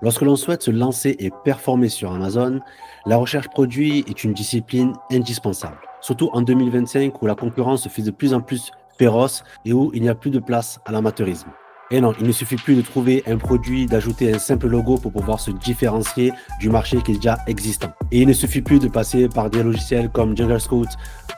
Lorsque l'on souhaite se lancer et performer sur Amazon, la recherche produit est une discipline indispensable. Surtout en 2025 où la concurrence se fait de plus en plus féroce et où il n'y a plus de place à l'amateurisme. Et non, il ne suffit plus de trouver un produit, d'ajouter un simple logo pour pouvoir se différencier du marché qui est déjà existant. Et il ne suffit plus de passer par des logiciels comme Jungle Scout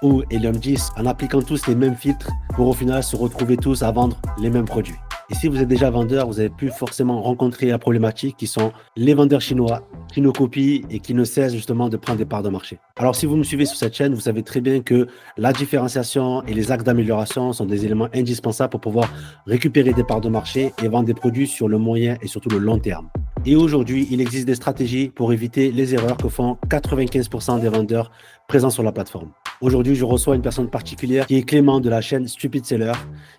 ou Helium 10 en appliquant tous les mêmes filtres pour au final se retrouver tous à vendre les mêmes produits. Et si vous êtes déjà vendeur, vous avez pu forcément rencontrer la problématique qui sont les vendeurs chinois qui nous copient et qui ne cessent justement de prendre des parts de marché. Alors si vous me suivez sur cette chaîne, vous savez très bien que la différenciation et les axes d'amélioration sont des éléments indispensables pour pouvoir récupérer des parts de marché et vendre des produits sur le moyen et surtout le long terme. Et aujourd'hui, il existe des stratégies pour éviter les erreurs que font 95% des vendeurs présents sur la plateforme. Aujourd'hui, je reçois une personne particulière qui est Clément de la chaîne Stupid Seller,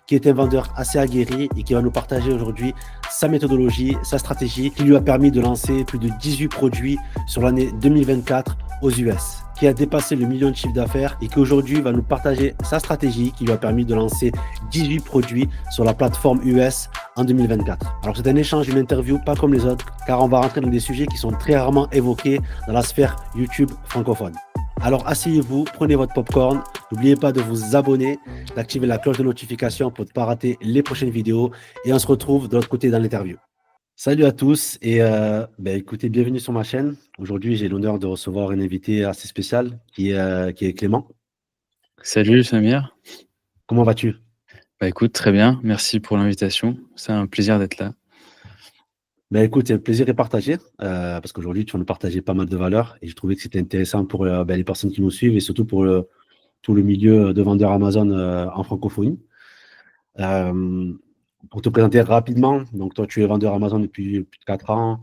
qui est un vendeur assez aguerri et qui va nous partager aujourd'hui sa méthodologie, sa stratégie qui lui a permis de lancer plus de 18 produits sur l'année 2024 aux US, qui a dépassé le million de chiffre d'affaires et qui aujourd'hui va nous partager sa stratégie qui lui a permis de lancer 18 produits sur la plateforme US en 2024. Alors c'est un échange, une interview pas comme les autres, car on va rentrer dans des sujets qui sont très rarement évoqués dans la sphère YouTube francophone. Alors asseyez-vous, prenez votre popcorn, n'oubliez pas de vous abonner, d'activer la cloche de notification pour ne pas rater les prochaines vidéos et on se retrouve de l'autre côté dans l'interview. Salut à tous et écoutez, bienvenue sur ma chaîne. Aujourd'hui, j'ai l'honneur de recevoir un invité assez spécial qui est Clément. Salut Samir. Comment vas-tu? Écoute, très bien, merci pour l'invitation, c'est un plaisir d'être là. Écoute, le plaisir est partagé parce qu'aujourd'hui, tu vas nous partager pas mal de valeurs et je trouvais que c'était intéressant pour les personnes qui nous suivent et surtout pour tout le milieu de vendeurs Amazon en francophonie. Pour te présenter rapidement, donc toi, tu es vendeur Amazon depuis plus de 4 ans.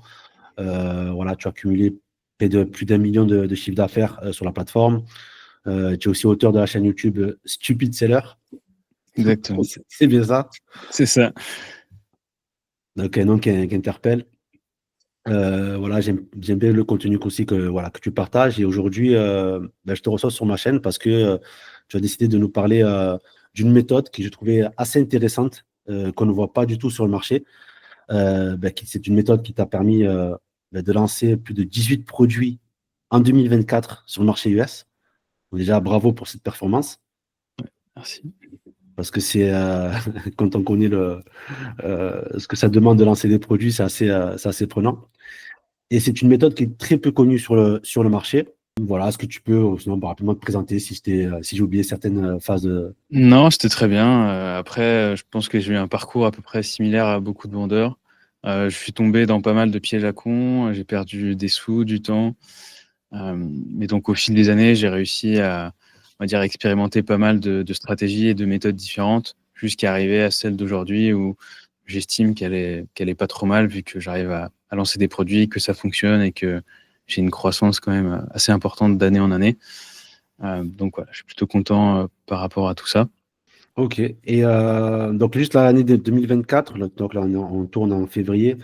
Voilà, tu as cumulé plus d'1 million de chiffre d'affaires sur la plateforme. Tu es aussi auteur de la chaîne YouTube Stupid Seller. Exactement. C'est bien ça. C'est ça. Donc, un nom qui interpelle. Voilà, j'aime bien le contenu aussi que tu partages. Et aujourd'hui, je te reçois sur ma chaîne parce que tu as décidé de nous parler d'une méthode que je trouvais assez intéressante, qu'on ne voit pas du tout sur le marché. C'est une méthode qui t'a permis de lancer plus de 18 produits en 2024 sur le marché US. Donc déjà, bravo pour cette performance. Merci. Parce que c'est quand on connaît ce que ça demande de lancer des produits, c'est assez prenant. Et c'est une méthode qui est très peu connue sur le marché. Voilà, est-ce que tu peux sinon rapidement te présenter si j'ai oublié certaines phases de... Non, c'était très bien. Après, je pense que j'ai eu un parcours à peu près similaire à beaucoup de vendeurs. Je suis tombé dans pas mal de pièges à con, j'ai perdu des sous, du temps. Mais donc, au fil des années, j'ai réussi à, on va dire, expérimenter pas mal de stratégies et de méthodes différentes jusqu'à arriver à celle d'aujourd'hui où j'estime qu'elle est pas trop mal vu que j'arrive à lancer des produits, que ça fonctionne et que j'ai une croissance quand même assez importante d'année en année. Donc voilà, je suis plutôt content par rapport à tout ça. Ok. Et donc juste l'année de 2024, donc là on tourne en février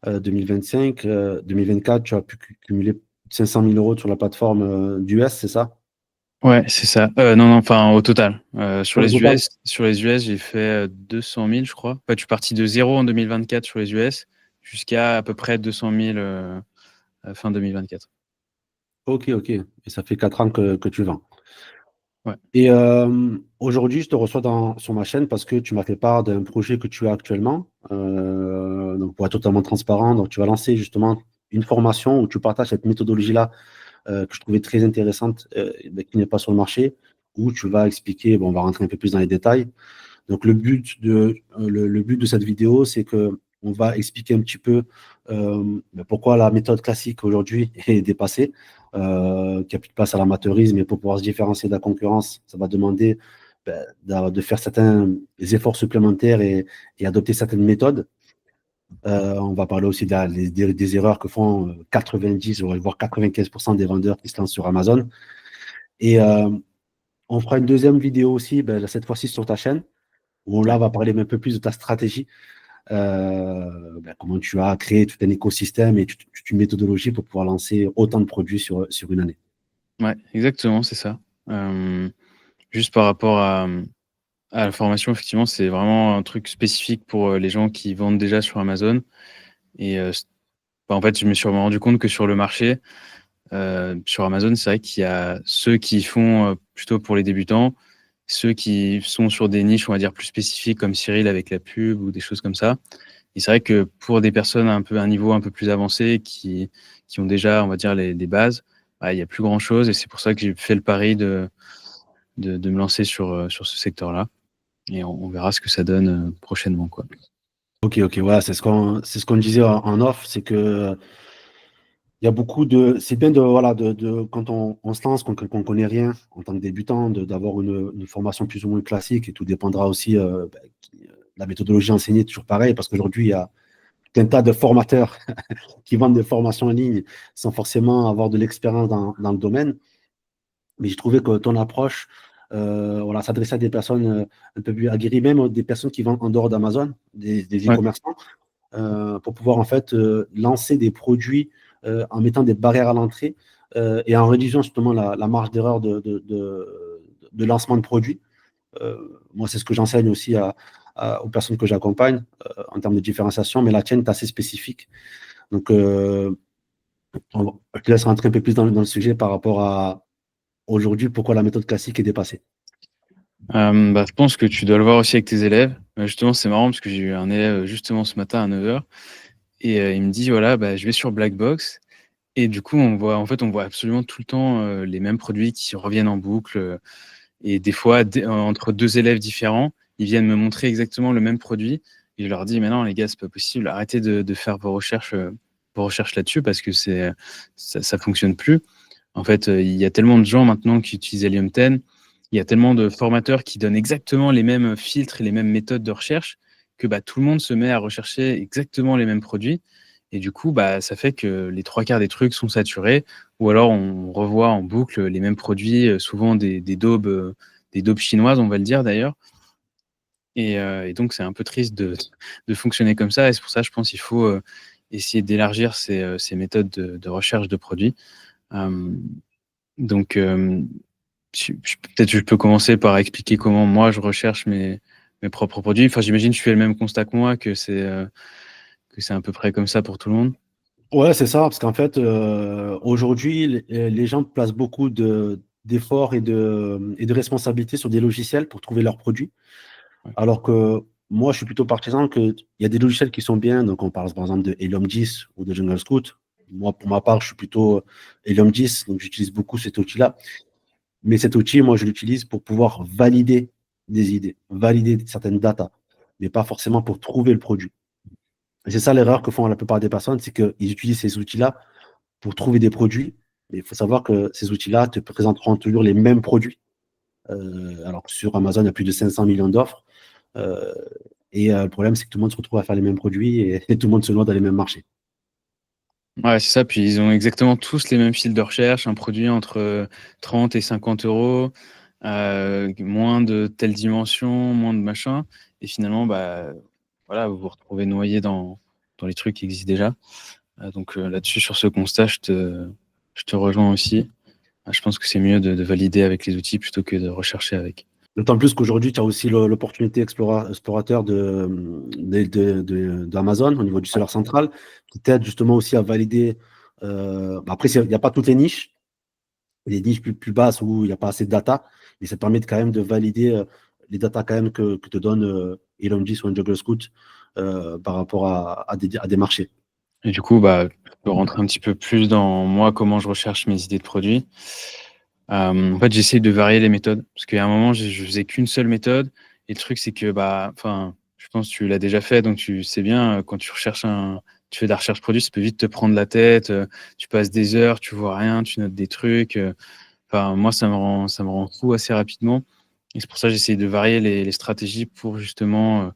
2025. 2024, tu as pu cumuler 500 000 euros sur la plateforme d'US, c'est ça? Ouais, c'est ça. Non, enfin au total. Sur Au les total. US, j'ai fait 200 000, je crois. En fait, je suis parti de 0 en 2024 sur les US jusqu'à peu près 200 000 fin 2024. Ok. Et ça fait 4 ans que tu vends. Ouais. Et aujourd'hui, je te reçois sur ma chaîne parce que tu m'as fait part d'un projet que tu as actuellement. Donc, pour être totalement transparent, donc tu vas lancer justement une formation où tu partages cette méthodologie-là que je trouvais très intéressante, qui n'est pas sur le marché, où tu vas expliquer, bon, on va rentrer un peu plus dans les détails. Donc, le but de cette vidéo, c'est que on va expliquer un petit peu pourquoi la méthode classique aujourd'hui est dépassée, qu'il n'y a plus de place à l'amateurisme, et pour pouvoir se différencier de la concurrence, ça va demander de faire certains efforts supplémentaires et adopter certaines méthodes. On va parler aussi des erreurs que font 90, voire 95% des vendeurs qui se lancent sur Amazon. Et on fera une deuxième vidéo aussi, cette fois-ci sur ta chaîne, où là, on va parler un peu plus de ta stratégie, comment tu as créé tout un écosystème et toute une méthodologie pour pouvoir lancer autant de produits sur une année. Ouais, exactement, c'est ça. Juste par rapport à la formation, effectivement, c'est vraiment un truc spécifique pour les gens qui vendent déjà sur Amazon. Et En fait, je me suis vraiment rendu compte que sur le marché, sur Amazon, c'est vrai qu'il y a ceux qui font plutôt pour les débutants, ceux qui sont sur des niches, on va dire, plus spécifiques, comme Cyril avec la pub ou des choses comme ça. Et c'est vrai que pour des personnes un niveau un peu plus avancé, qui ont déjà, on va dire, les bases, bah, il n'y a plus grand-chose. Et c'est pour ça que j'ai fait le pari de me lancer sur ce secteur-là. Et on verra ce que ça donne prochainement, quoi. Ok, ok, voilà, c'est ce qu'on disait en off, c'est que il y a beaucoup de. C'est bien de, voilà, quand on se lance, qu'on connaît rien en tant que débutant, d'avoir une formation plus ou moins classique et tout dépendra aussi la méthodologie enseignée, toujours pareil, parce qu'aujourd'hui, il y a tout un tas de formateurs qui vendent des formations en ligne sans forcément avoir de l'expérience dans le domaine. Mais j'ai trouvé que ton approche, voilà, s'adressait à des personnes un peu plus aguerries, même des personnes qui vendent en dehors d'Amazon, des Ouais. e-commerçants, pour pouvoir en fait lancer des produits en mettant des barrières à l'entrée et en réduisant justement la marge d'erreur de lancement de produits. Moi, c'est ce que j'enseigne aussi aux personnes que j'accompagne en termes de différenciation, mais la tienne est assez spécifique. Donc, je te laisse rentrer un peu plus dans le sujet par rapport à aujourd'hui, pourquoi la méthode classique est dépassée. Bah, je pense que tu dois le voir aussi avec tes élèves. Justement, c'est marrant parce que j'ai eu un élève justement ce matin à 9h et il me dit, voilà, bah, je vais sur Blackbox et du coup, on voit absolument tout le temps les mêmes produits qui reviennent en boucle. Et des fois, entre deux élèves différents, ils viennent me montrer exactement le même produit. Et je leur dis, mais non, les gars, c'est pas possible. Arrêtez de faire vos recherches là-dessus parce que ça fonctionne plus. En fait, il y a tellement de gens maintenant qui utilisent Helium 10. Il y a tellement de formateurs qui donnent exactement les mêmes filtres et les mêmes méthodes de recherche que bah, tout le monde se met à rechercher exactement les mêmes produits. Et du coup, bah, ça fait que les trois quarts des trucs sont saturés, ou alors on revoit en boucle les mêmes produits, souvent des daubes chinoises, on va le dire d'ailleurs. Et donc, c'est un peu triste de fonctionner comme ça. Et c'est pour ça, je pense qu'il faut essayer d'élargir ces méthodes de recherche de produits. Euh, donc, peut-être je peux commencer par expliquer comment moi je recherche mes propres produits. Enfin, j'imagine que tu fais le même constat que moi, que c'est à peu près comme ça pour tout le monde. Ouais, c'est ça, parce qu'en fait, aujourd'hui, les gens placent beaucoup d'efforts et de responsabilités sur des logiciels pour trouver leurs produits. Ouais. Alors que moi, je suis plutôt partisan qu'il y a des logiciels qui sont bien. Donc, on parle par exemple de Helium 10 ou de Jungle Scout. Moi, pour ma part, je suis plutôt Helium 10, donc j'utilise beaucoup cet outil-là. Mais cet outil, moi, je l'utilise pour pouvoir valider des idées, valider certaines datas, mais pas forcément pour trouver le produit. Et c'est ça l'erreur que font la plupart des personnes, c'est qu'ils utilisent ces outils-là pour trouver des produits. Mais il faut savoir que ces outils-là te présenteront toujours les mêmes produits. Alors que sur Amazon, il y a plus de 500 millions d'offres. Euh, le problème, c'est que tout le monde se retrouve à faire les mêmes produits et tout le monde se noie dans les mêmes marchés. Ouais, c'est ça. Puis ils ont exactement tous les mêmes fils de recherche, un produit entre 30 et 50 euros, moins de telle dimension, moins de machin. Et finalement, bah, voilà, vous vous retrouvez noyé dans les trucs qui existent déjà. Donc là-dessus, sur ce constat, je te rejoins aussi. Je pense que c'est mieux de valider avec les outils plutôt que de rechercher avec. D'autant plus qu'aujourd'hui, tu as aussi l'opportunité explorateur d'Amazon au niveau du serveur central qui t'aide justement aussi à valider. Après, il n'y a pas toutes les niches, les niches plus basses où il n'y a pas assez de data, mais ça te permet quand même de valider les data quand même que te donne Elon 10 ou un Juggle Scout par rapport à des marchés. Et du coup, bah, je peux rentrer un petit peu plus dans moi, comment je recherche mes idées de produits. En fait, j'essaie de varier les méthodes parce qu'à un moment, je faisais qu'une seule méthode. Et le truc, c'est que, bah, enfin, je pense que tu l'as déjà fait, donc tu sais bien, quand tu fais de la recherche produit, ça peut vite te prendre la tête. Tu passes des heures, tu vois rien, tu notes des trucs. Enfin, moi, ça me rend fou assez rapidement. Et c'est pour ça que j'essaie de varier les stratégies pour justement,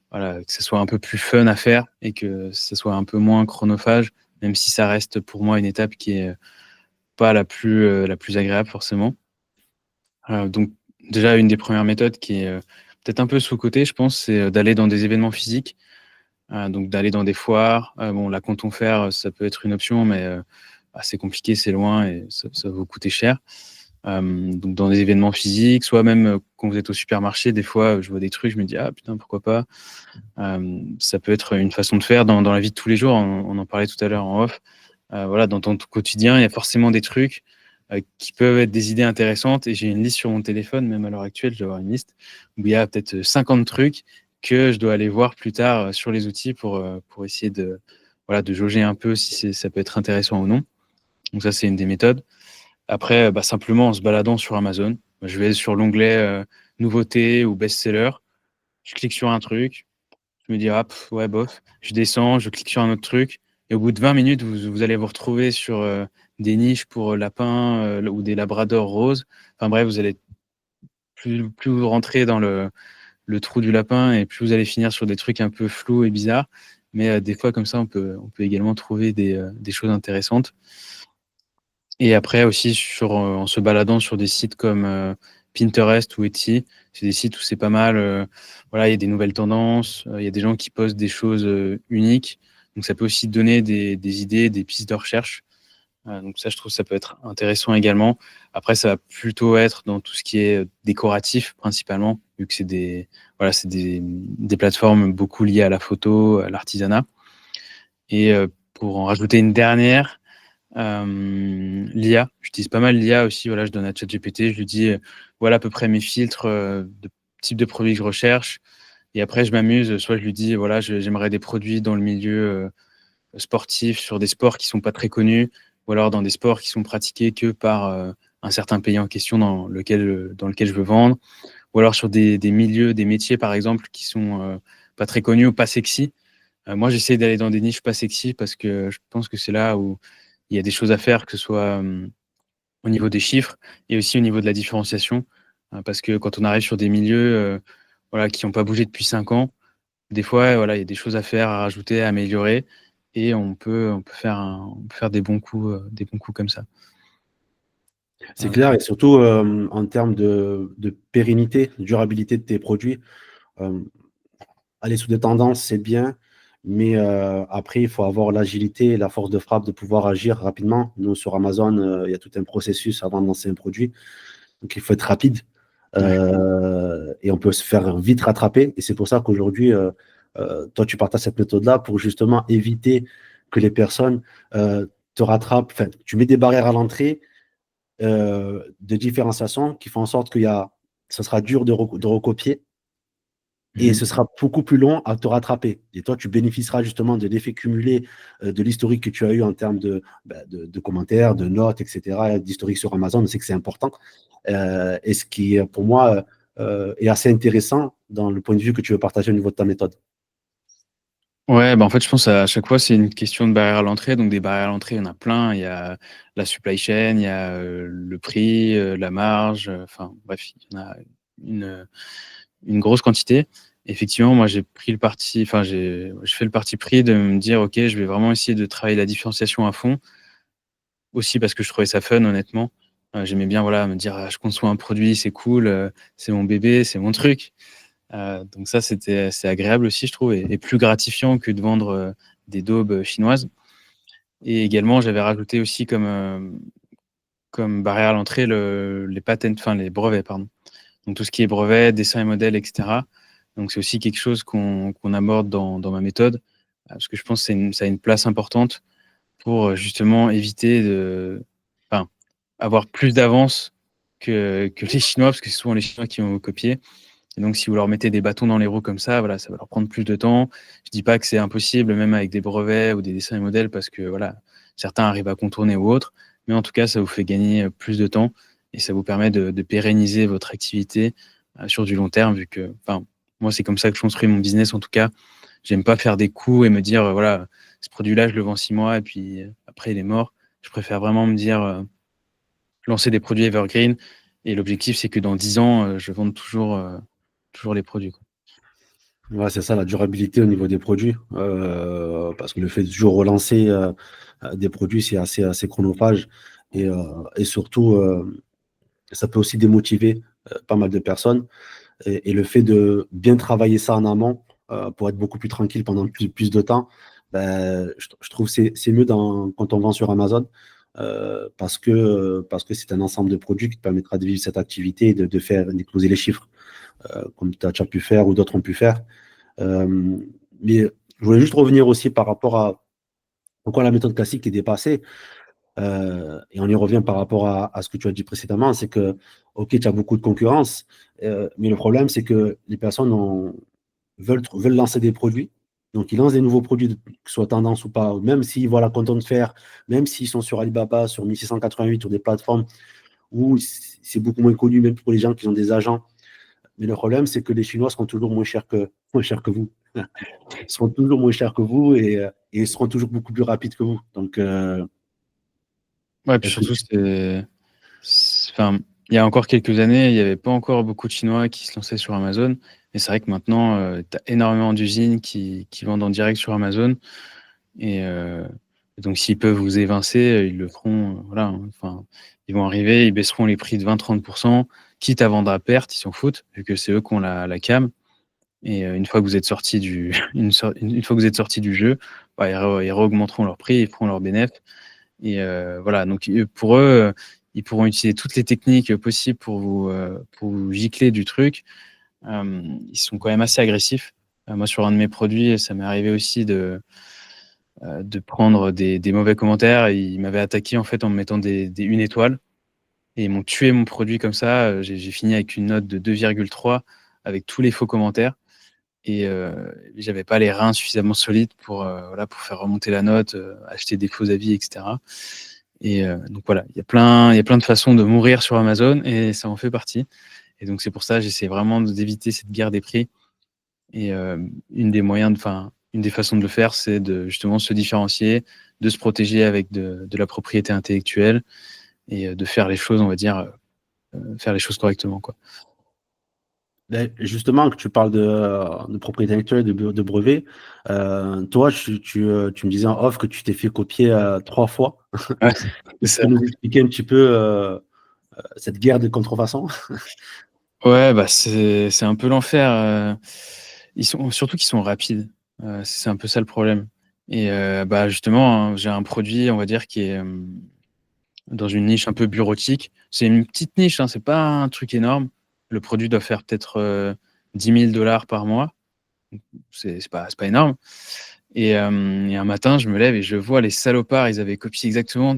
voilà, que ce soit un peu plus fun à faire et que ce soit un peu moins chronophage, même si ça reste pour moi une étape qui est pas la plus agréable forcément. Donc déjà, une des premières méthodes qui est peut-être un peu sous-cotée, je pense, c'est d'aller dans des événements physiques, donc d'aller dans des foires. Bon, la Canton Fair, ça peut être une option, mais c'est compliqué, c'est loin et ça va vous coûter cher. Donc dans des événements physiques, soit même quand vous êtes au supermarché, des fois, je vois des trucs, je me dis, ah putain, pourquoi pas. Ça peut être une façon de faire dans la vie de tous les jours. On en parlait tout à l'heure en off. Voilà, dans ton quotidien, il y a forcément des trucs qui peuvent être des idées intéressantes. Et j'ai une liste sur mon téléphone, même à l'heure actuelle, je dois avoir une liste où il y a peut-être 50 trucs que je dois aller voir plus tard sur les outils pour essayer voilà, de jauger un peu si ça peut être intéressant ou non. Donc ça, c'est une des méthodes. Après, simplement en se baladant sur Amazon, je vais sur l'onglet nouveautés ou best-seller, je clique sur un truc, je me dis, ah, ouais, bof, je descends, je clique sur un autre truc, et au bout de 20 minutes, vous allez vous retrouver sur des niches pour lapins ou des labradors roses. Enfin bref, vous allez plus vous rentrez dans le trou du lapin et plus vous allez finir sur des trucs un peu flous et bizarres. Mais des fois, comme ça, on peut également trouver des choses intéressantes. Et après aussi, en se baladant sur des sites comme Pinterest ou Etsy, c'est des sites où c'est pas mal. Voilà, il y a des nouvelles tendances, il y a des gens qui postent des choses uniques. Donc ça peut aussi donner des idées, des pistes de recherche. Donc ça, je trouve que ça peut être intéressant également. Après, ça va plutôt être dans tout ce qui est décoratif principalement, vu que voilà, c'est des plateformes beaucoup liées à la photo, à l'artisanat. Et pour en rajouter une dernière, l'IA, j'utilise pas mal l'IA aussi. Voilà, je donne à ChatGPT, je lui dis voilà à peu près mes filtres de type de produits que je recherche. Et après, je m'amuse. Soit je lui dis voilà, j'aimerais des produits dans le milieu sportif, sur des sports qui sont pas très connus, ou alors dans des sports qui sont pratiqués que par un certain pays en question dans lequel je veux vendre, ou alors sur des milieux, des métiers par exemple qui sont pas très connus ou pas sexy. Moi, j'essaie d'aller dans des niches pas sexy parce que je pense que c'est là où il y a des choses à faire, que ce soit au niveau des chiffres et aussi au niveau de la différenciation. Parce que quand on arrive sur des milieux voilà, qui n'ont pas bougé depuis 5 ans, des fois, voilà, il y a des choses à faire, à rajouter, à améliorer. Et on peut faire des bons coups comme ça. C'est clair, et surtout en termes de pérennité, durabilité de tes produits. euh, Aller sous des tendances, c'est bien, mais après, il faut avoir l'agilité et la force de frappe de pouvoir agir rapidement. Nous, sur Amazon, il y a tout un processus avant de lancer un produit. Donc, il faut être rapide Ouais. et on peut se faire vite rattraper. Et c'est pour ça qu'aujourd'hui, toi, tu partages cette méthode-là pour justement éviter que les personnes te rattrapent. Enfin, tu mets des barrières à l'entrée de différenciation qui font en sorte ce sera dur de recopier et Mhm. ce sera beaucoup plus long à te rattraper. Et toi, tu bénéficieras justement de l'effet cumulé de l'historique que tu as eu en termes de commentaires, de notes, etc., d'historique sur Amazon. Je sais que c'est important. Et ce qui, pour moi, est assez intéressant dans le point de vue que tu veux partager au niveau de ta méthode. Ouais, en fait, je pense à chaque fois, c'est une question de barrière à l'entrée. Donc, des barrières à l'entrée, il y en a plein. Il y a la supply chain, il y a le prix, la marge. Enfin, bref, il y en a une, une grosse quantité. Effectivement, moi, j'ai pris le parti, enfin, je fais le parti pris de me dire, OK, je vais vraiment essayer de travailler la différenciation à fond. Aussi parce que je trouvais ça fun, honnêtement. J'aimais bien, voilà, me dire, ah, je conçois un produit, c'est cool, c'est mon bébé, c'est mon truc. Donc ça, c'est agréable aussi, je trouve, et plus gratifiant que de vendre des daubes chinoises. Et également, j'avais rajouté aussi comme barrière à l'entrée les patents, enfin les brevets, pardon. Donc tout ce qui est brevets, dessins et modèles, etc. Donc c'est aussi quelque chose qu'on aborde dans ma méthode, parce que je pense que ça a une place importante pour justement éviter enfin, avoir plus d'avance que les Chinois, parce que c'est souvent les Chinois qui vont copier. Et donc, si vous leur mettez des bâtons dans les roues comme ça, voilà, ça va leur prendre plus de temps. Je dis pas que c'est impossible, même avec des brevets ou des dessins et modèles, parce que voilà, certains arrivent à contourner ou autre. Mais en tout cas, ça vous fait gagner plus de temps et ça vous permet de pérenniser votre activité sur du long terme, vu que, enfin, moi, c'est comme ça que je construis mon business. En tout cas, j'aime pas faire des coups et me dire, voilà, ce produit-là, je le vends 6 mois et puis après, il est mort. Je préfère vraiment me dire, lancer des produits evergreen. Et l'objectif, c'est que dans 10 ans, je vende toujours les produits, quoi. Ouais, c'est ça, la durabilité au niveau des produits. Parce que le fait de toujours relancer des produits, c'est assez chronophage. Et surtout, ça peut aussi démotiver pas mal de personnes. Et le fait de bien travailler ça en amont pour être beaucoup plus tranquille pendant plus de temps, ben, je trouve que c'est mieux quand on vend sur Amazon. parce que c'est un ensemble de produits qui te permettra de vivre cette activité et de faire d'exploser les chiffres, comme tu as déjà pu faire ou d'autres ont pu faire. Euh, mais je voulais juste revenir aussi par rapport à pourquoi la méthode classique est dépassée. Et on y revient par rapport à ce que tu as dit précédemment, c'est que, OK, tu as beaucoup de concurrence, mais le problème, c'est que les personnes veulent lancer des produits. Donc, ils lancent des nouveaux produits, que ce soit tendance ou pas, même s'ils voient la content faire, même s'ils sont sur Alibaba, sur 1688, sur des plateformes où c'est beaucoup moins connu, même pour les gens qui ont des agents. Mais le problème, c'est que les Chinois seront toujours moins chers que vous. Ils seront toujours moins chers que vous et ils seront toujours beaucoup plus rapides que vous. Donc, Ouais, puis est-ce que surtout, enfin, il y a encore quelques années, il n'y avait pas encore beaucoup de Chinois qui se lançaient sur Amazon. Mais c'est vrai que maintenant, tu as énormément d'usines qui vendent en direct sur Amazon. Et donc, s'ils peuvent vous évincer, ils le feront. Voilà, hein. Enfin, ils vont arriver, ils baisseront les prix de 20-30%, quitte à vendre à perte, ils s'en foutent, vu que c'est eux qui ont la cam. Et une fois que vous êtes sorti une fois que vous êtes sorti du jeu, bah, ils augmenteront leur prix, ils feront leur bénéfice. Et voilà, donc pour eux, ils pourront utiliser toutes les techniques possibles pour vous gicler du truc. Ils sont quand même assez agressifs. Moi, sur un de mes produits, ça m'est arrivé aussi de prendre des mauvais commentaires. Ils m'avaient attaqué en fait en me mettant des 1 étoile et ils m'ont tué mon produit comme ça. J'ai fini avec une note de 2,3 avec tous les faux commentaires. Et j'avais pas les reins suffisamment solides voilà, pour faire remonter la note, acheter des faux avis, etc. Et donc voilà, il y a plein de façons de mourir sur Amazon et ça en fait partie. Et donc c'est pour ça que j'essaie vraiment d'éviter cette guerre des prix. Et une des façons de le faire, c'est de justement se différencier, de se protéger avec de la propriété intellectuelle et de faire les choses, on va dire, faire les choses correctement, quoi. ben, justement, que tu parles de propriété intellectuelle, de brevets, toi, tu me disais en off que tu t'es fait copier 3 fois. Ouais, c'est Tu peux ça. nous expliquer un petit peu cette guerre de contrefaçon? Ouais, bah c'est un peu l'enfer. Surtout qu'ils sont rapides. C'est un peu ça le problème. Et bah justement, hein, j'ai un produit, on va dire, qui est dans une niche un peu bureautique. C'est une petite niche, hein, c'est pas un truc énorme. Le produit doit faire peut-être 10 000 dollars par mois. C'est pas énorme. Et un matin, je me lève et je vois les salopards, ils avaient copié exactement,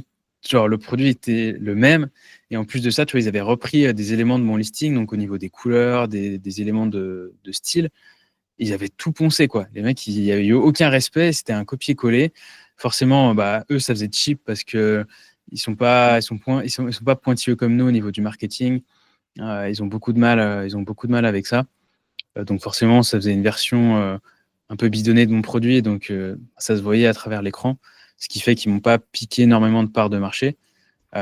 genre le produit était le même. Et en plus de ça, tu vois, ils avaient repris des éléments de mon listing, donc au niveau des couleurs, des éléments de style. Ils avaient tout poncé, quoi. Les mecs, il n'y avait eu aucun respect, c'était un copier-coller. Forcément, bah, eux, ça faisait cheap parce que ils sont pas pointilleux comme nous au niveau du marketing. Ils ont beaucoup de mal avec ça. Donc forcément, ça faisait une version un peu bidonnée de mon produit, donc ça se voyait à travers l'écran, ce qui fait qu'ils m'ont pas piqué énormément de parts de marché.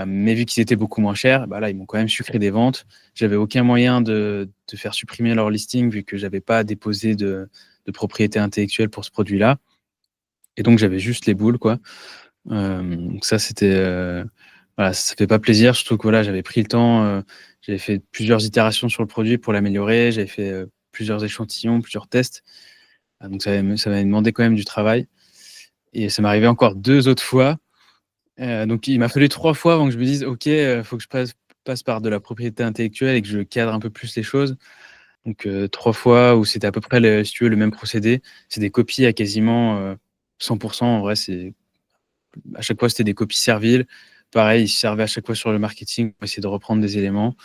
Mais vu qu'ils étaient beaucoup moins chers, bah là, ils m'ont quand même sucré des ventes. J'avais aucun moyen de faire supprimer leur listing vu que j'avais pas déposé de propriété intellectuelle pour ce produit-là. Et donc, j'avais juste les boules, quoi. Donc ça, c'était... voilà, ça fait pas plaisir, surtout que voilà, j'avais pris le temps, j'avais fait plusieurs itérations sur le produit pour l'améliorer, j'avais fait plusieurs échantillons, plusieurs tests. Donc ça m'avait demandé quand même du travail. Et ça m'est arrivé encore 2 autres fois. Donc il m'a fallu 3 fois avant que je me dise: «OK, faut que je passe par de la propriété intellectuelle et que je cadre un peu plus les choses». Donc 3 fois où c'était à peu près le si tu veux, le même procédé. C'est des copies à quasiment 100 en vrai, à chaque fois, c'était des copies serviles. Pareil, ils se servaient à chaque fois sur le marketing pour essayer de reprendre des éléments.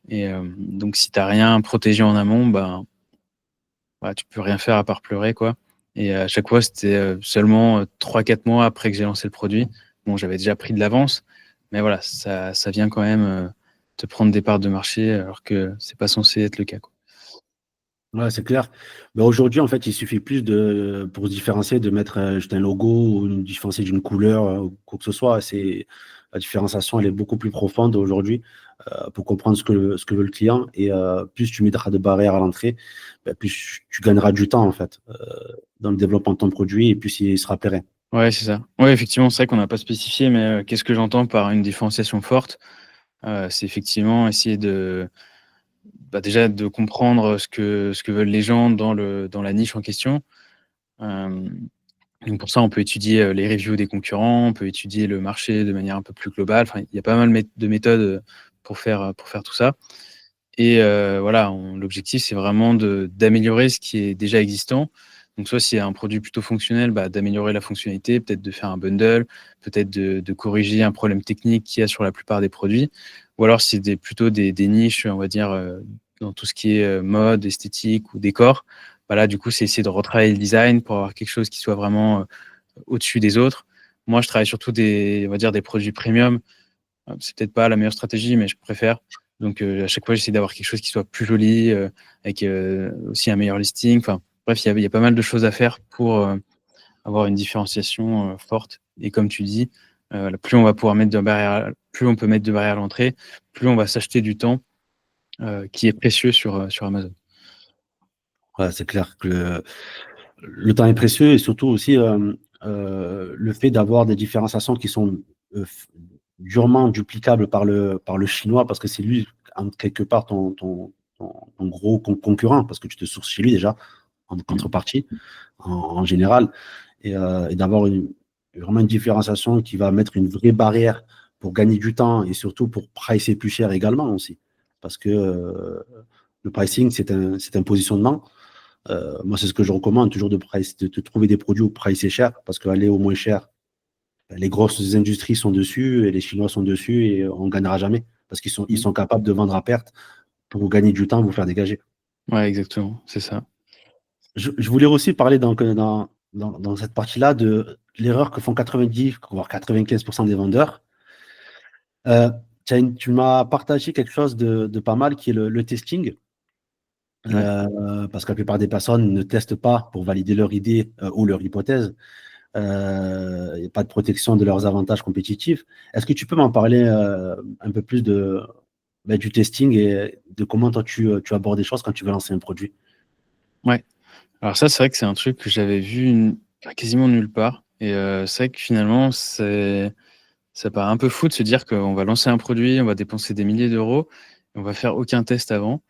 Et donc si tu as rien protégé en amont, ben, bah, tu peux rien faire à part pleurer, quoi. Et à chaque fois, c'était seulement 3-4 mois après que j'ai lancé le produit. Bon, j'avais déjà pris de l'avance, mais voilà, ça vient quand même te prendre des parts de marché alors que c'est pas censé être le cas, quoi. Ouais, c'est clair. Mais aujourd'hui, en fait, il suffit plus pour se différencier, de mettre juste un logo ou une différencier d'une couleur ou quoi que ce soit. La différenciation, elle est beaucoup plus profonde aujourd'hui pour comprendre ce que veut le client. Et plus tu mettras de barrières à l'entrée, ben, plus tu gagneras du temps, en fait, dans le développement de ton produit et plus il sera pérenne. Ouais, c'est ça. Ouais, effectivement, c'est vrai qu'on n'a pas spécifié, mais qu'est-ce que j'entends par une différenciation forte? C'est effectivement essayer bah, déjà de comprendre ce que veulent les gens dans la niche en question. Euh, Donc pour ça, on peut étudier les reviews des concurrents, on peut étudier le marché de manière un peu plus globale. Enfin, il y a pas mal de méthodes pour faire tout ça. Et voilà, l'objectif, c'est vraiment d'améliorer ce qui est déjà existant. Donc soit si c'est un produit plutôt fonctionnel, d'améliorer la fonctionnalité, peut-être de faire un bundle, peut-être de corriger un problème technique qu'il y a sur la plupart des produits. Ou alors si c'est plutôt des niches, on va dire, dans tout ce qui est mode, esthétique ou décor, là, du coup, c'est essayer de retravailler le design pour avoir quelque chose qui soit vraiment au-dessus des autres. Moi, je travaille surtout on va dire, des produits premium. C'est peut-être pas la meilleure stratégie, mais je préfère. Donc, à chaque fois, j'essaie d'avoir quelque chose qui soit plus joli, avec aussi un meilleur listing. Enfin, bref, il y a pas mal de choses à faire pour avoir une différenciation forte. Et comme tu dis, plus on va pouvoir mettre de barrières, plus on peut mettre de barrières à l'entrée, plus on va s'acheter du temps qui est précieux sur Amazon. Ouais, c'est clair que le temps est précieux et surtout aussi le fait d'avoir des différenciations qui sont durement duplicables par le chinois, parce que c'est lui, en quelque part, ton gros concurrent, parce que tu te sources chez lui déjà, en contrepartie, en général, et d'avoir vraiment une différenciation qui va mettre une vraie barrière pour gagner du temps et surtout pour pricer plus cher également aussi. Parce que le pricing, c'est un positionnement. Moi, c'est ce que je recommande, toujours de trouver des produits où pricer cher, parce qu'aller au moins cher, les grosses industries sont dessus et les Chinois sont dessus et on ne gagnera jamais, parce ils sont capables de vendre à perte pour vous gagner du temps, vous faire dégager. Ouais, exactement, c'est ça. Je voulais aussi parler dans cette partie-là de l'erreur que font 90, voire 95% des vendeurs. Tu m'as partagé quelque chose de pas mal qui est le testing. Ouais. Parce que la plupart des personnes ne testent pas pour valider leur idée ou leur hypothèse. Il n'y a pas de protection de leurs avantages compétitifs. Est-ce que tu peux m'en parler un peu plus du testing et de comment toi tu abordes les choses quand tu veux lancer un produit? Ouais. Alors ça, c'est vrai que c'est un truc que j'avais vu quasiment nulle part. Et c'est vrai que finalement, ça paraît un peu fou de se dire qu'on va lancer un produit, on va dépenser des milliers d'euros, et on va faire aucun test avant.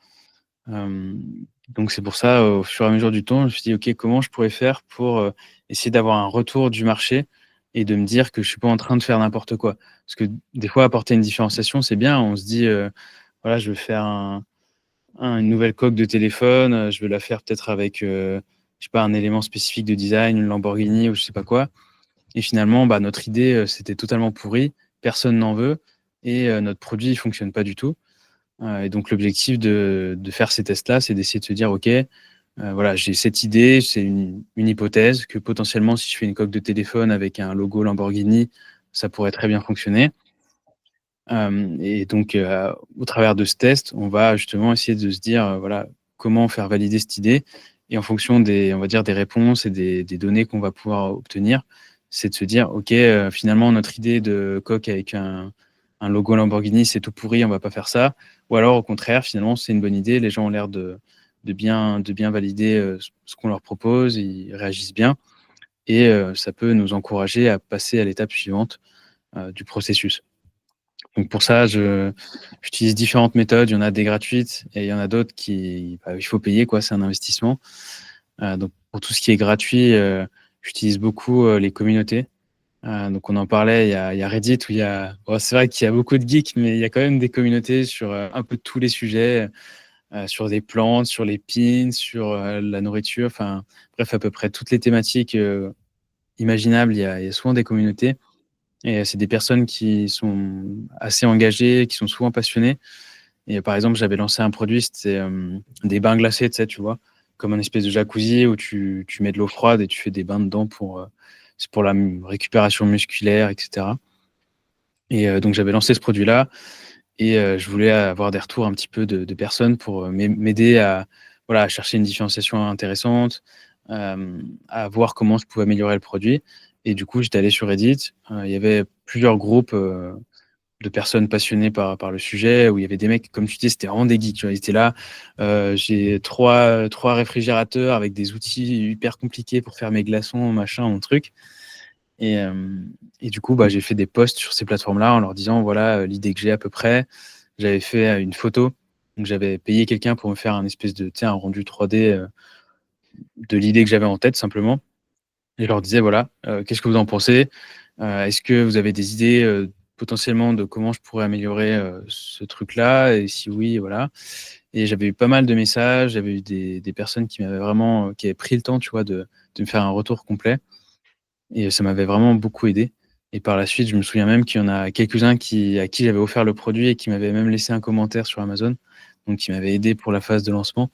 Donc c'est pour ça, au fur et à mesure du temps, je me suis dit, OK, comment je pourrais faire pour essayer d'avoir un retour du marché et de me dire que je suis pas en train de faire n'importe quoi. Parce que des fois, apporter une différenciation, c'est bien. On se dit, voilà, je vais faire une nouvelle coque de téléphone, je vais la faire peut-être avec, je sais pas, un élément spécifique de design, une Lamborghini ou je sais pas quoi. Et finalement, notre idée, c'était totalement pourri, personne n'en veut et notre produit, il fonctionne pas du tout. Et donc l'objectif de faire ces tests-là, c'est d'essayer de se dire: «OK, voilà, j'ai cette idée, c'est une hypothèse que potentiellement, si je fais une coque de téléphone avec un logo Lamborghini, ça pourrait très bien fonctionner». Et donc au travers de ce test, on va justement essayer de se dire, voilà, comment faire valider cette idée et en fonction on va dire des réponses et des données qu'on va pouvoir obtenir, c'est de se dire: «OK, finalement notre idée de coque avec un logo Lamborghini, c'est tout pourri, on va pas faire ça». Ou alors au contraire, finalement, c'est une bonne idée, les gens ont l'air de bien valider, ce qu'on leur propose, ils réagissent bien et ça peut nous encourager à passer à l'étape suivante, du processus. Donc pour ça, j'utilise différentes méthodes. Il y en a des gratuites et il y en a d'autres il faut payer quoi, c'est un investissement. Donc pour tout ce qui est gratuit, j'utilise beaucoup, les communautés. Donc on en parlait, il y a Reddit où c'est vrai qu'il y a beaucoup de geeks, mais il y a quand même des communautés sur, un peu tous les sujets, sur des plantes, sur les pins, sur, la nourriture, enfin bref, à peu près toutes les thématiques, imaginables, il y a souvent des communautés. Et c'est des personnes qui sont assez engagées, qui sont souvent passionnées. Et par exemple, j'avais lancé un produit, c'était des bains glacés, tu vois, comme un espèce de jacuzzi où tu mets de l'eau froide et tu fais des bains dedans c'est pour la récupération musculaire, etc. Et donc j'avais lancé ce produit-là et je voulais avoir des retours un petit peu de personnes pour m'aider à chercher une différenciation intéressante, à voir comment je pouvais améliorer le produit. Et du coup, j'étais allé sur Reddit. Il y avait plusieurs groupes de personnes passionnées par le sujet, où il y avait des mecs, comme tu dis, c'était vraiment des geeks. Tu vois, ils étaient là. J'ai trois réfrigérateurs avec des outils hyper compliqués pour faire mes glaçons, machin, mon truc. Et, du coup, j'ai fait des posts sur ces plateformes-là en leur disant, voilà, l'idée que j'ai à peu près. J'avais fait une photo. Donc, j'avais payé quelqu'un pour me faire un espèce de, un rendu 3D de l'idée que j'avais en tête, simplement. Et je leur disais, voilà, qu'est-ce que vous en pensez? Est-ce que vous avez des idées potentiellement de comment je pourrais améliorer ce truc-là? Et si oui, voilà. Et j'avais eu pas mal de messages, j'avais eu des personnes qui m'avaient vraiment, qui avaient pris le temps, tu vois, de me faire un retour complet. Et ça m'avait vraiment beaucoup aidé. Et par la suite, je me souviens même qu'il y en a quelques-uns à qui j'avais offert le produit et qui m'avaient même laissé un commentaire sur Amazon, donc qui m'avaient aidé pour la phase de lancement.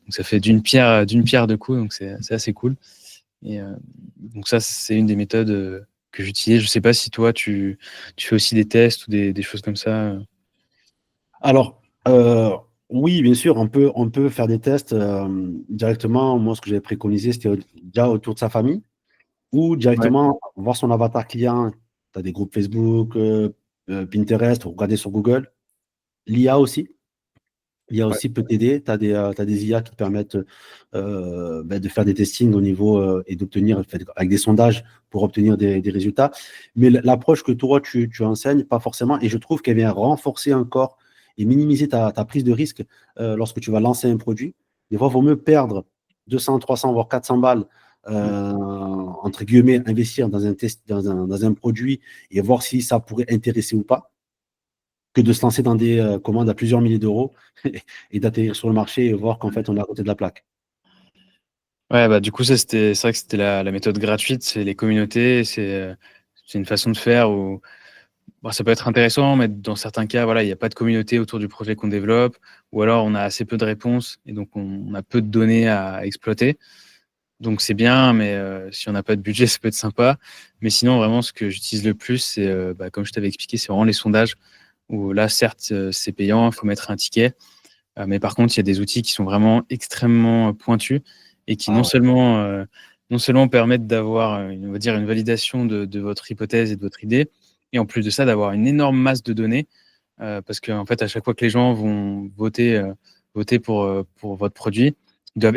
Donc ça fait d'une pierre deux coups, donc c'est assez cool. Et donc ça, c'est une des méthodes que j'utilise. Je sais pas si toi, tu fais aussi des tests ou des choses comme ça. Alors, oui, bien sûr, on peut faire des tests directement. Moi, ce que j'avais préconisé, c'était déjà autour de sa famille ou Ouais, directement voir son avatar client. Tu as des groupes Facebook, Pinterest, ou regarder sur Google. L'IA aussi. L'IA ouais, aussi peut t'aider. Tu as t'as des IA qui te permettent de faire des testings au niveau et d'obtenir, en fait, avec des sondages pour obtenir des résultats. Mais l'approche que toi, tu enseignes, pas forcément. Et je trouve qu'elle vient renforcer encore et minimiser ta prise de risque lorsque tu vas lancer un produit. Des fois, il vaut mieux perdre 200, 300, voire 400 balles, entre guillemets, investir dans un test, dans un produit et voir si ça pourrait intéresser ou pas, que de se lancer dans des commandes à plusieurs milliers d'euros et d'atterrir sur le marché et voir qu'en fait, on est à côté de la plaque. ouais, bah du coup ça c'est vrai que c'était la méthode gratuite, c'est les communautés, c'est une façon de faire où bon, ça peut être intéressant, mais dans certains cas, voilà, il n'y a pas de communauté autour du projet qu'on développe, ou alors on a assez peu de réponses et donc on a peu de données à exploiter. Donc c'est bien, mais si on n'a pas de budget, ça peut être sympa. Mais sinon, vraiment, ce que j'utilise le plus, c'est, comme je t'avais expliqué, c'est vraiment les sondages, où là, certes, c'est payant, il faut mettre un ticket. Mais par contre, il y a des outils qui sont vraiment extrêmement pointus et qui Ah ouais. non seulement permettent d'avoir, on va dire, une validation de votre hypothèse et de votre idée, et en plus de ça, d'avoir une énorme masse de données, parce qu'en fait, à chaque fois que les gens vont voter pour votre produit,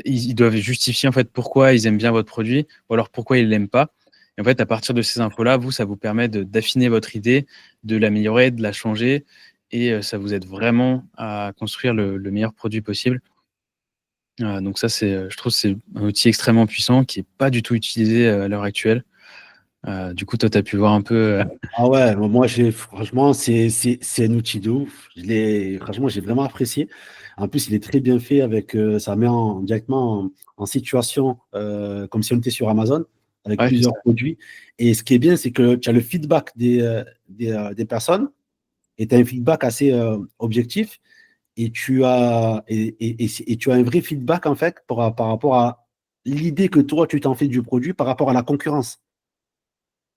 ils doivent justifier en fait pourquoi ils aiment bien votre produit ou alors pourquoi ils l'aiment pas. Et en fait, à partir de ces infos-là, vous, ça vous permet d'affiner votre idée, de l'améliorer, de la changer, et ça vous aide vraiment à construire le meilleur produit possible. Donc ça, je trouve que c'est un outil extrêmement puissant qui est pas du tout utilisé à l'heure actuelle. Du coup, toi, tu as pu voir un peu. Ah ouais, moi, franchement, c'est un outil de ouf. Franchement, j'ai vraiment apprécié. En plus, il est très bien fait avec, ça met directement en situation, comme si on était sur Amazon, avec Ouais, c'est plusieurs ça. produits. Et ce qui est bien, c'est que tu as le feedback des personnes et tu as un feedback assez objectif et et tu as un vrai feedback, en fait, par rapport à l'idée que toi, tu t'en fais du produit par rapport à la concurrence.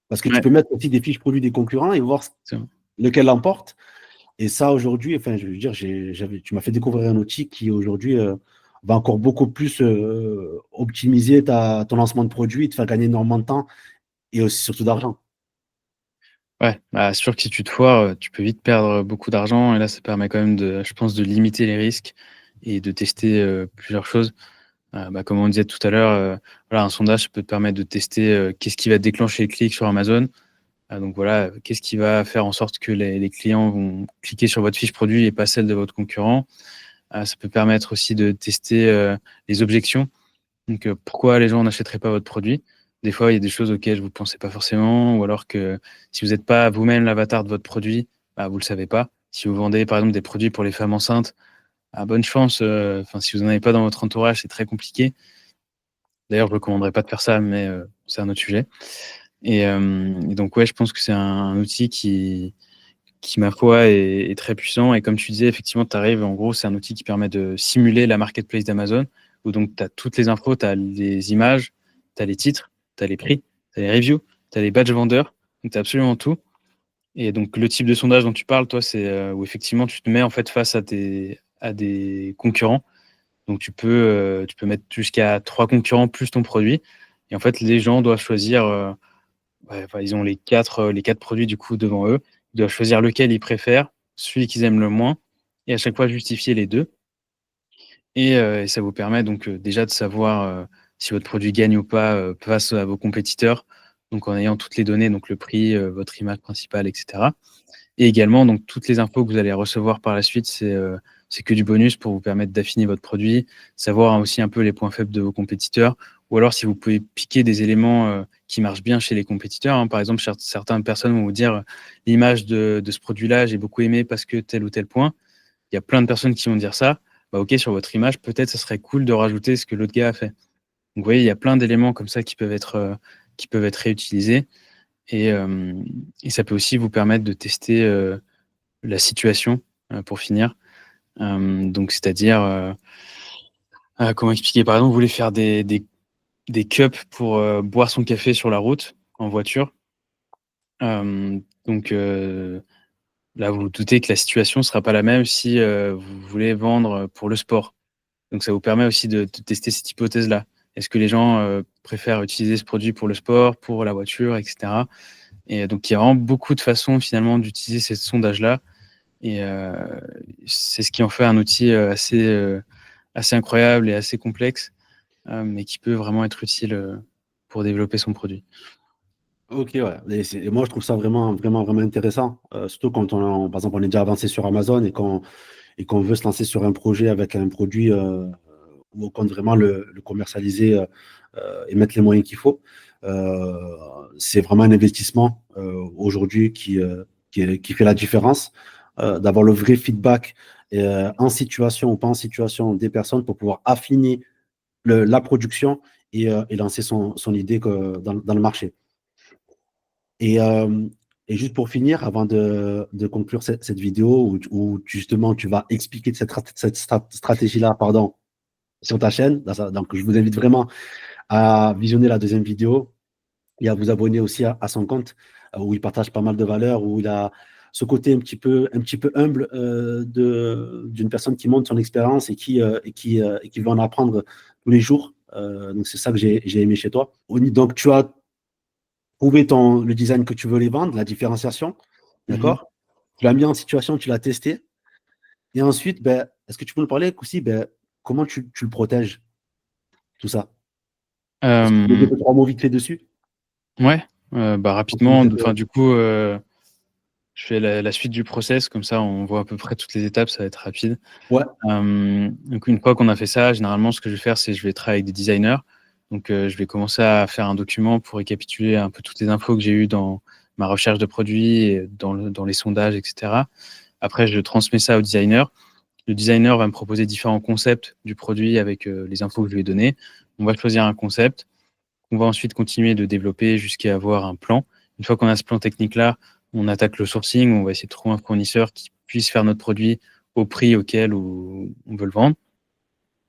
Parce que tu Ouais, peux mettre aussi des fiches produits des concurrents et voir c'est vrai. lequel l'emporte. Et ça, aujourd'hui, enfin, je veux dire, tu m'as fait découvrir un outil qui, aujourd'hui, va encore beaucoup plus optimiser ton lancement de produit, te faire gagner énormément de temps et aussi surtout d'argent. Ouais, bah, c'est sûr que si tu te foires, tu peux vite perdre beaucoup d'argent et là, ça permet quand même je pense, de limiter les risques et de tester, plusieurs choses. Comme on disait tout à l'heure, voilà, un sondage, ça peut te permettre de tester, qu'est-ce qui va déclencher les clics sur Amazon. Donc voilà, qu'est-ce qui va faire en sorte que les clients vont cliquer sur votre fiche produit et pas celle de votre concurrent? Ça peut permettre aussi de tester, les objections. Donc, pourquoi les gens n'achèteraient pas votre produit? Des fois, il y a des choses auxquelles vous ne pensez pas forcément, ou alors que si vous n'êtes pas vous-même l'avatar de votre produit, vous ne le savez pas. Si vous vendez par exemple des produits pour les femmes enceintes, bonne chance. Enfin, si vous n'en avez pas dans votre entourage, c'est très compliqué. D'ailleurs, je ne recommanderais pas de faire ça, mais c'est un autre sujet. Et donc, ouais, je pense que c'est un outil qui, ma foi, est très puissant. Et comme tu disais, effectivement, tu arrives, en gros, c'est un outil qui permet de simuler la marketplace d'Amazon, où donc tu as toutes les infos, tu as les images, tu as les titres, tu as les prix, tu as les reviews, tu as les badges vendeurs, donc tu as absolument tout. Et donc le type de sondage dont tu parles, toi, c'est où effectivement tu te mets en fait face à des concurrents. Donc tu peux mettre jusqu'à 3 concurrents plus ton produit. Et en fait, les gens doivent choisir. Ouais, enfin, ils ont les quatre produits du coup devant eux. Ils doivent choisir lequel ils préfèrent, celui qu'ils aiment le moins, et à chaque fois justifier les deux. Et ça vous permet donc déjà de savoir si votre produit gagne ou pas face à vos compétiteurs, donc en ayant toutes les données, donc le prix, votre image principale, etc. Et également, donc toutes les infos que vous allez recevoir par la suite, c'est que du bonus pour vous permettre d'affiner votre produit, savoir aussi un peu les points faibles de vos compétiteurs, ou alors si vous pouvez piquer des éléments qui marchent bien chez les compétiteurs, hein. Par exemple, certaines personnes vont vous dire l'image de ce produit-là, j'ai beaucoup aimé parce que tel ou tel point. Il y a plein de personnes qui vont dire ça. Bah, ok, sur votre image, peut-être ça serait cool de rajouter ce que l'autre gars a fait. Donc, vous voyez, il y a plein d'éléments comme ça qui peuvent être réutilisés. Et ça peut aussi vous permettre de tester la situation pour finir. Donc, c'est-à-dire, comment expliquer? Par exemple, vous voulez faire des cups pour boire son café sur la route, en voiture. Donc, là, vous vous doutez que la situation ne sera pas la même si vous voulez vendre pour le sport. Donc, ça vous permet aussi de tester cette hypothèse-là. Est-ce que les gens préfèrent utiliser ce produit pour le sport, pour la voiture, etc. Et donc, il y a vraiment beaucoup de façons finalement d'utiliser ces sondages-là. Et c'est ce qui en fait un outil assez incroyable et assez complexe, mais qui peut vraiment être utile pour développer son produit. Ok, ouais. Et moi, je trouve ça vraiment, vraiment, vraiment intéressant. Surtout quand par exemple, on est déjà avancé sur Amazon et qu'on veut se lancer sur un projet avec un produit où on compte vraiment le commercialiser et mettre les moyens qu'il faut. Euh, c'est vraiment un investissement aujourd'hui qui fait la différence. D'avoir le vrai feedback en situation ou pas en situation des personnes pour pouvoir affiner la production et lancer son idée dans le marché. Et, euh, et juste pour finir, avant de conclure cette vidéo où justement tu vas expliquer cette stratégie-là, pardon, sur ta chaîne. Donc, je vous invite vraiment à visionner la deuxième vidéo et à vous abonner aussi à son compte où il partage pas mal de valeurs, où il a ce côté un petit peu humble d'une personne qui monte son expérience et qui veut en apprendre tous les jours. Donc, c'est ça que j'ai aimé chez toi. Donc, tu as trouvé le design que tu veux les vendre, la différenciation, Mhm. d'accord? Tu l'as mis en situation, tu l'as testé. Et ensuite, ben, est-ce que tu peux nous parler aussi, ben, comment tu le protèges, tout ça? Est-ce que tu peux Euh, dire deux, trois mots vite fait dessus? ouais, bah, Continue rapidement, cette, enfin, du coup, je fais la suite du process, comme ça on voit à peu près toutes les étapes, ça va être rapide. Ouais, Donc une fois qu'on a fait ça, généralement ce que je vais faire, c'est que je vais travailler avec des designers. Donc je vais commencer à faire un document pour récapituler un peu toutes les infos que j'ai eues dans ma recherche de produits, et dans les sondages, etc. Après, je transmets ça au designer. Le designer va me proposer différents concepts du produit avec les infos que je lui ai données. On va choisir un concept. On va ensuite continuer de développer jusqu'à avoir un plan. Une fois qu'on a ce plan technique-là, on attaque le sourcing. On va essayer de trouver un fournisseur qui puisse faire notre produit au prix auquel on veut le vendre.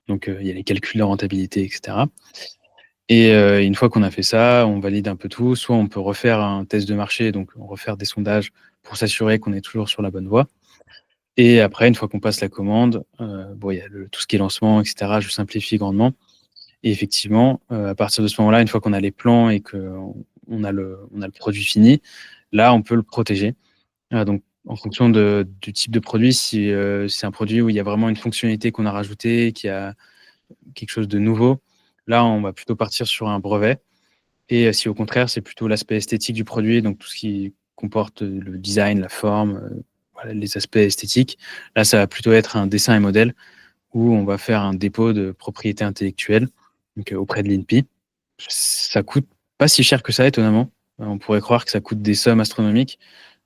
Donc, il y a les calculs de rentabilité, etc. Et une fois qu'on a fait ça, on valide un peu tout. Soit on peut refaire un test de marché, donc refaire des sondages pour s'assurer qu'on est toujours sur la bonne voie. Et après, une fois qu'on passe la commande, bon, il y a tout ce qui est lancement, etc. Je simplifie grandement. Et effectivement, à partir de ce moment-là, une fois qu'on a les plans et qu'on a le produit fini, là, on peut le protéger. Donc, en fonction du type de produit, si c'est un produit où il y a vraiment une fonctionnalité qu'on a rajoutée, qui a quelque chose de nouveau, là, on va plutôt partir sur un brevet. Et si au contraire, c'est plutôt l'aspect esthétique du produit, donc tout ce qui comporte le design, la forme, voilà, les aspects esthétiques, là, ça va plutôt être un dessin et modèle où on va faire un dépôt de propriété intellectuelle donc, auprès de l'INPI. Ça coûte pas si cher que ça, étonnamment. On pourrait croire que ça coûte des sommes astronomiques,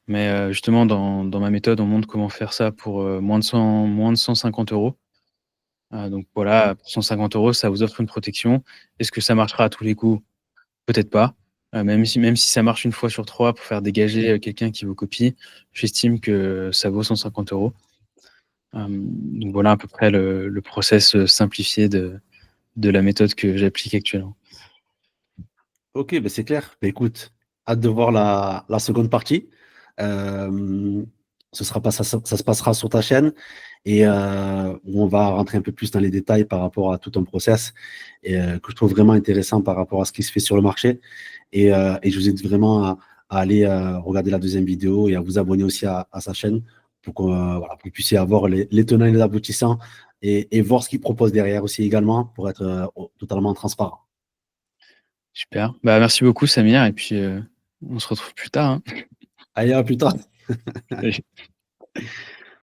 mais justement, dans ma méthode, on montre comment faire ça pour moins de 150 euros. Donc voilà, pour 150 euros, ça vous offre une protection. Est-ce que ça marchera à tous les coups? Peut-être pas. Même si ça marche une fois sur trois pour faire dégager quelqu'un qui vous copie, j'estime que ça vaut 150 euros. Donc voilà à peu près le process simplifié de la méthode que j'applique actuellement. ok, ben c'est clair. Ben écoute, hâte de voir la seconde partie. Euh, ça se passera sur ta chaîne et où on va rentrer un peu plus dans les détails par rapport à tout ton process et que je trouve vraiment intéressant par rapport à ce qui se fait sur le marché. Et je vous invite vraiment à aller regarder la deuxième vidéo et à vous abonner aussi à sa chaîne voilà, pour que vous puissiez avoir les tenants et les aboutissants et voir ce qu'il propose derrière aussi également pour être totalement transparent. Super. Bah, merci beaucoup, Samir. Et puis, on se retrouve plus tard, hein. Allez, à plus tard. Salut.